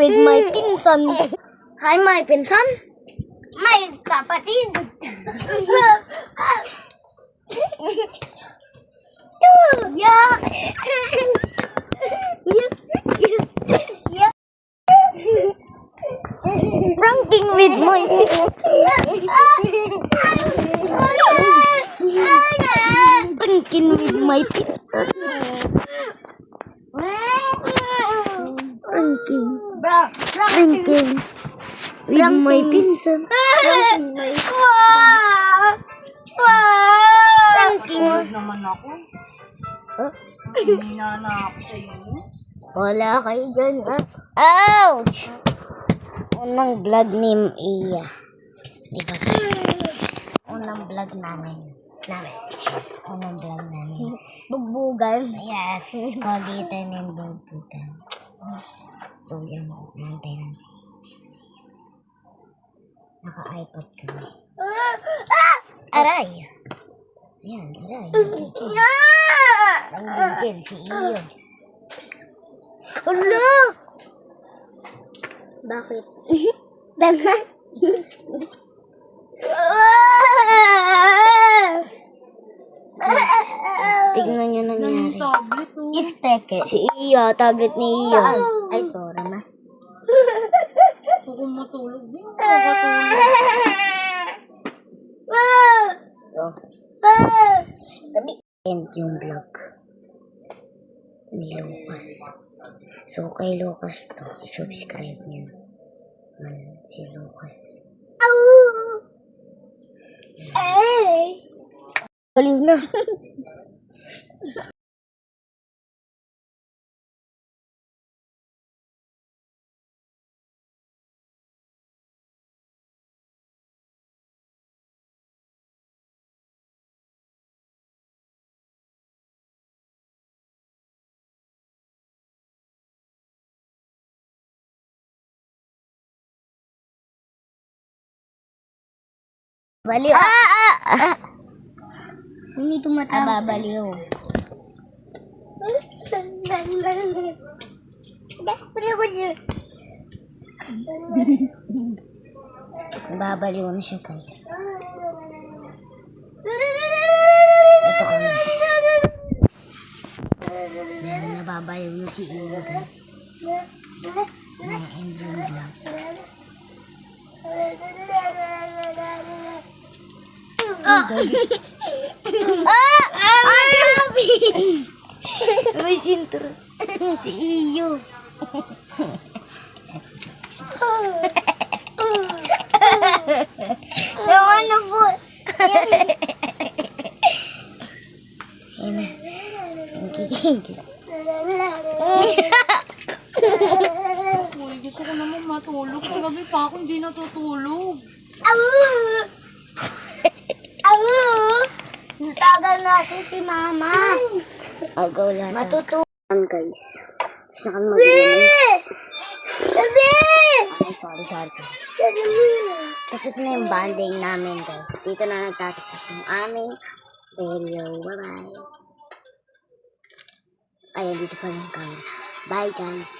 with my pinsan. Hi, my pinsan. My kapatid. Yeah. Yeah. Pranking with my pranking with my pinsan. Pranking with my pinsan. Pranking naman ako. Hinina na ako sa iyo. Wala kayo dyan. Ouch! Unang vlog ni Iya. Diba? Unang vlog namin. Unang vlog namin. Bugbugan. Yes. Kulitan and bugbugan. So, yan. Nantay lang siya. Naka-iPod kami. Aray! Ayan, aray. Nanggigil si Iyo. Hala! Bakit? Dama? Tignan nyo nangyari. Tablet oh. Isteke. Si Iyo, tablet ni Iyo. Ay, sorry ma. Gusto kong matulog din. Gabi. End yung vlog ni Lucas. So, kay Lucas to, i-subscribe nyo naman si Lucas. Baliw na. Baliw. Hindi tumatawag. Baliw. Babaliw na siya, guys. Ito kami. Nababaliw na si Iyo, guys. Na-end yung vlog. May sintro. Si Iyo. Yung ano po. Ayun na. Ang kikingkil. Uy, gusto ko naman matulog. Kagabi pa ako hindi natutulog. Tagal natin si Mama. Agaw lang. Matutunan, guys. Saan mag-inis? Sabi! Okay, sorry. Tapos na yung bonding namin, guys. Dito na nagtatapos yung aming video. Bye-bye. Ayan, dito pa yung camera. Bye, guys.